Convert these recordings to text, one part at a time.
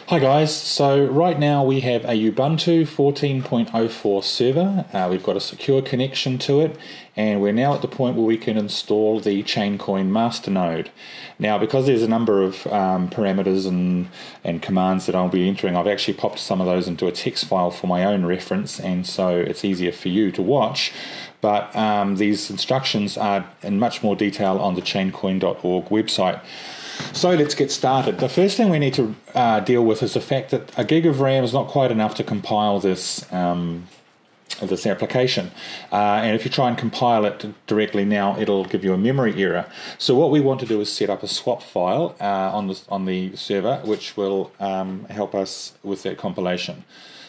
Hi guys, so right now we have a Ubuntu 14.04 server. We've got a secure connection to it, and we're now at the point where we can install the Chaincoin Masternode. Now, because there's a number of parameters and commands that I'll be entering, I've actually popped some of those into a text file for my own reference, and so it's easier for you to watch. But these instructions are in much more detail on the chaincoin.org website. So let's get started. The first thing we need to deal with is the fact that a gig of RAM is not quite enough to compile this this application. And if you try and compile it directly now, it'll give you a memory error. So what we want to do is set up a swap file on the server, which will help us with that compilation.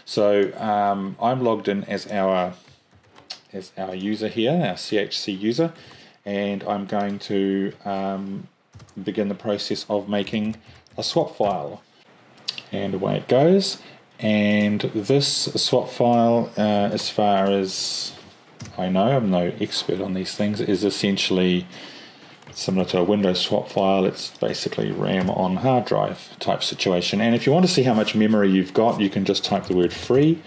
So I'm logged in as our user here, our CHC user, and I'm going to begin the process of making a swap file, and away it goes. And this swap file, as far as I know, I'm no expert on these things, is essentially similar to a Windows swap file. It's basically RAM on hard drive type situation. And if you want to see how much memory you've got, you can just type the word free,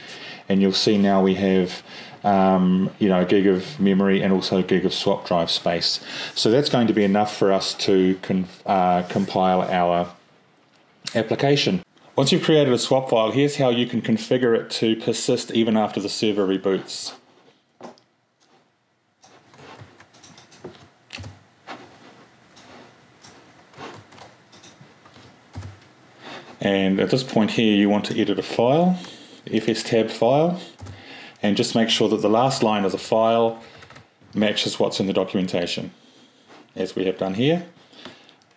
and you'll see now we have a gig of memory and also a gig of swap drive space. So that's going to be enough for us to compile our application. Once you've created a swap file, here's how you can configure it to persist even after the server reboots. And at this point here, you want to edit a file, fstab file, and just make sure that the last line of the file matches what's in the documentation, as we have done here.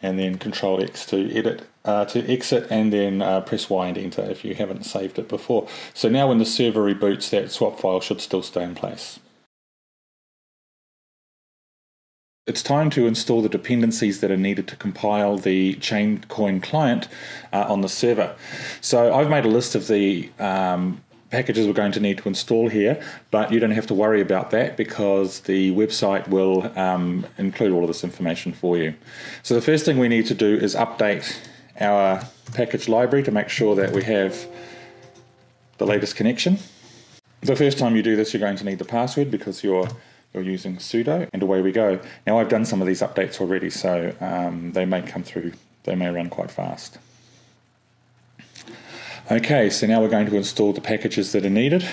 And then Control X to edit, to exit, and then press Y and enter if you haven't saved it before. So now when the server reboots, that swap file should still stay in place. It's time to install the dependencies that are needed to compile the Chaincoin client on the server. So I've made a list of the packages we're going to need to install here, but you don't have to worry about that because the website will include all of this information for you. So the first thing we need to do is update our package library to make sure that we have the latest connection. The first time you do this, you're going to need the password because you're using sudo, and away we go. Now, I've done some of these updates already, so they may come through, they may run quite fast. Okay, so now we're going to install the packages that are needed.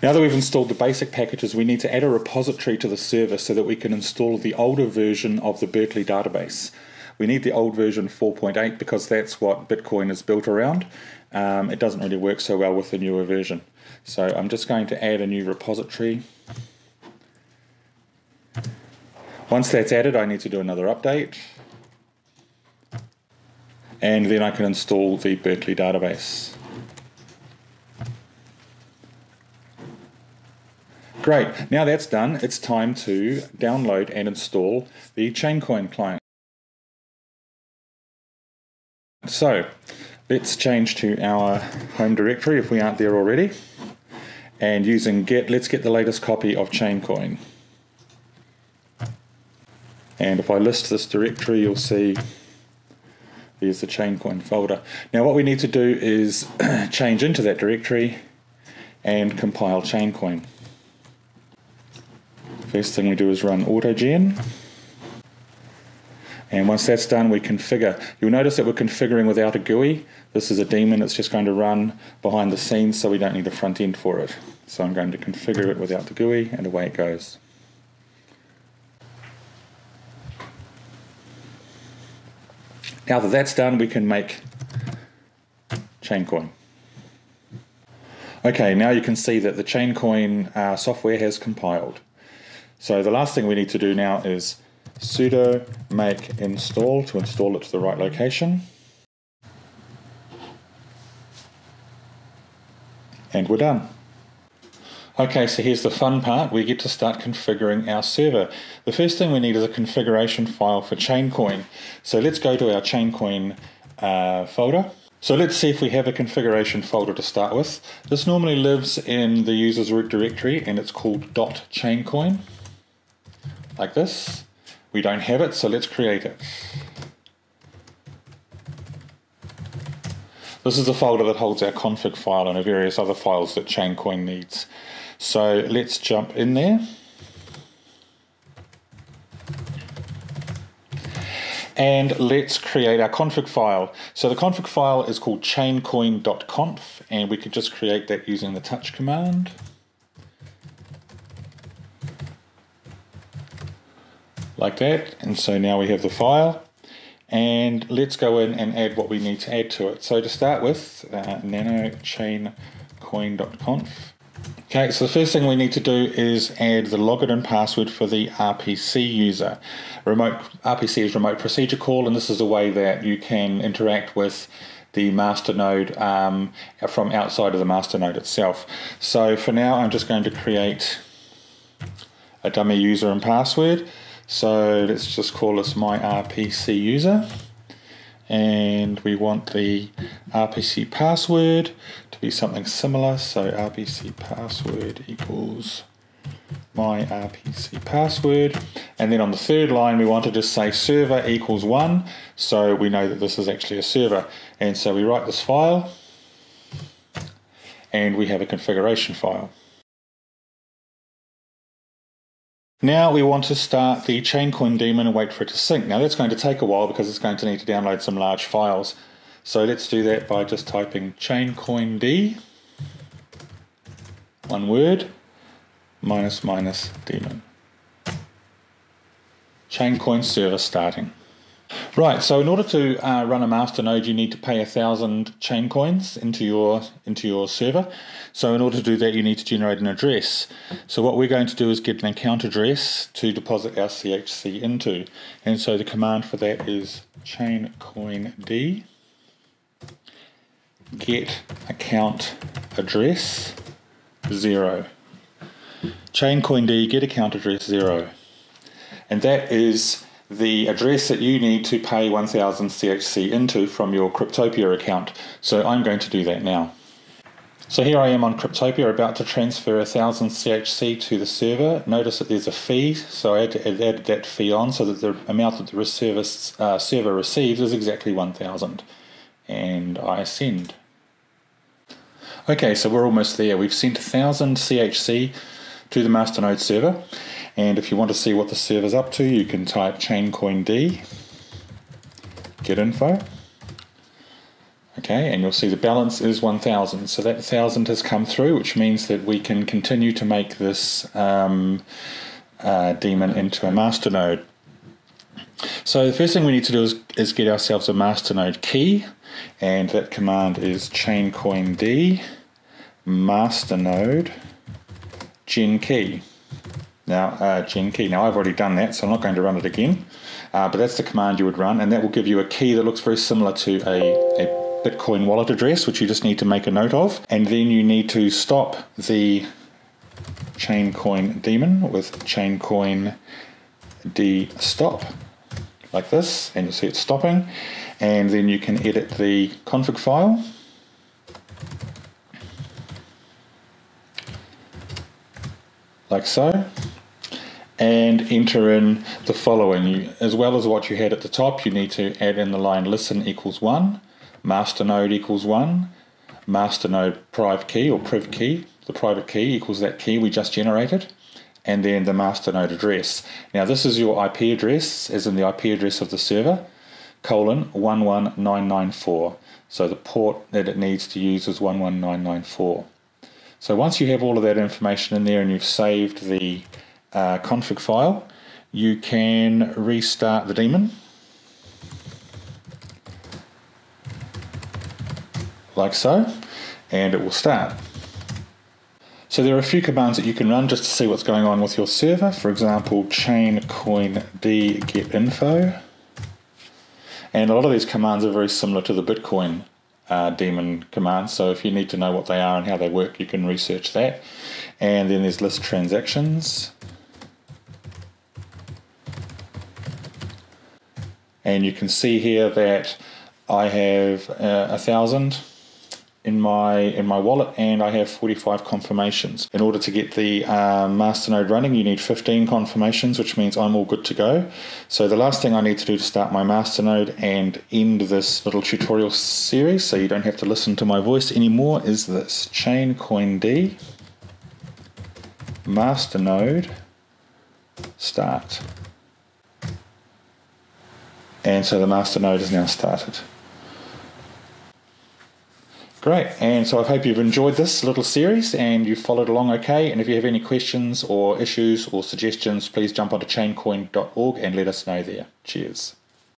Now that we've installed the basic packages, we need to add a repository to the server so that we can install the older version of the Berkeley database. We need the old version 4.8 because that's what Bitcoin is built around. It doesn't really work so well with the newer version. So I'm just going to add a new repository. Once that's added, I need to do another update, and then I can install the Berkeley database. Great, now that's done, it's time to download and install the Chaincoin client. So let's change to our home directory if we aren't there already, and using get, let's get the latest copy of Chaincoin. And if I list this directory, you'll see there's the Chaincoin folder. Now what we need to do is change into that directory and compile Chaincoin. First thing we do is run autogen. And once that's done, we configure. You'll notice that we're configuring without a GUI. This is a daemon that's just going to run behind the scenes, so we don't need a front end for it. So I'm going to configure it without the GUI, and away it goes. Now that that's done, we can make Chaincoin. Okay, now you can see that the Chaincoin software has compiled. So the last thing we need to do now is sudo make install to install it to the right location. And we're done. Okay, so here's the fun part. We get to start configuring our server. The first thing we need is a configuration file for Chaincoin. So let's go to our Chaincoin folder, So let's see if we have a configuration folder to start with. This normally lives in the user's root directory and it's called .chaincoin, like this. We don't have it, so let's create it. This is the folder that holds our config file and various other files that Chaincoin needs. So let's jump in there. And let's create our config file. So the config file is called chaincoin.conf, and we could just create that using the touch command. Like that. And so now we have the file. And let's go in and add what we need to add to it. So to start with, nano chaincoin.conf. Okay, so the first thing we need to do is add the login and password for the RPC user. RPC is remote procedure call, and this is a way that you can interact with the masternode from outside of the masternode itself. So for now, I'm just going to create a dummy user and password. So let's just call this my RPC user, and we want the RPC password to be something similar. So RPC password equals my RPC password, and then on the third line we want to just say server equals 1, so we know that this is actually a server. And so we write this file and we have a configuration file. Now we want to start the Chaincoin daemon and wait for it to sync. Now that's going to take a while because it's going to need to download some large files. So let's do that by just typing chaincoind, one word, ---- daemon. Chaincoin server starting. Right, so in order to run a masternode, you need to pay 1,000 Chaincoins into your server. So in order to do that, you need to generate an address. So what we're going to do is get an account address to deposit our CHC into. And so the command for that is chaincoind get account address 0. Chaincoind get account address 0. And that is the address that you need to pay 1,000 CHC into from your Cryptopia account. So I'm going to do that now. So here I am on Cryptopia, about to transfer 1,000 CHC to the server. Notice that there's a fee, so I added that fee on so that the amount that the server receives is exactly 1,000. And I send. Okay, so we're almost there. We've sent 1,000 CHC to the Masternode server. And if you want to see what the server's up to, you can type chaincoind get info. Okay, and you'll see the balance is 1,000. So that 1,000 has come through, which means that we can continue to make this daemon into a masternode. So the first thing we need to do is get ourselves a masternode key, and that command is chaincoind masternode gen key. Now, gen key. Now I've already done that, so I'm not going to run it again. But that's the command you would run, and that will give you a key that looks very similar to a Bitcoin wallet address, which you just need to make a note of. And then you need to stop the Chaincoin daemon with chaincoind stop, like this, and you'll see it stopping. And then you can edit the config file. Like so. And enter in the following. As well as what you had at the top, you need to add in the line listen equals 1, masternode equals 1, masternode priv key or priv key, the private key equals that key we just generated, and then the masternode address. Now this is your IP address, as in the IP address of the server, :11994. So the port that it needs to use is 11994. So once you have all of that information in there and you've saved the config file, you can restart the daemon like so, and it will start. So there are a few commands that you can run just to see what's going on with your server. For example, chaincoind get info, and a lot of these commands are very similar to the Bitcoin daemon commands, so if you need to know what they are and how they work, you can research that. And then there's list transactions, and you can see here that I have 1,000 in my wallet, and I have 45 confirmations. In order to get the Masternode running, you need 15 confirmations, which means I'm all good to go. So the last thing I need to do to start my Masternode and end this little tutorial series, so you don't have to listen to my voice anymore, is this: Chaincoin D Masternode start. And so the Masternode is now started. Great, and so I hope you've enjoyed this little series and you've followed along okay. And if you have any questions or issues or suggestions, please jump onto chaincoin.org and let us know there. Cheers.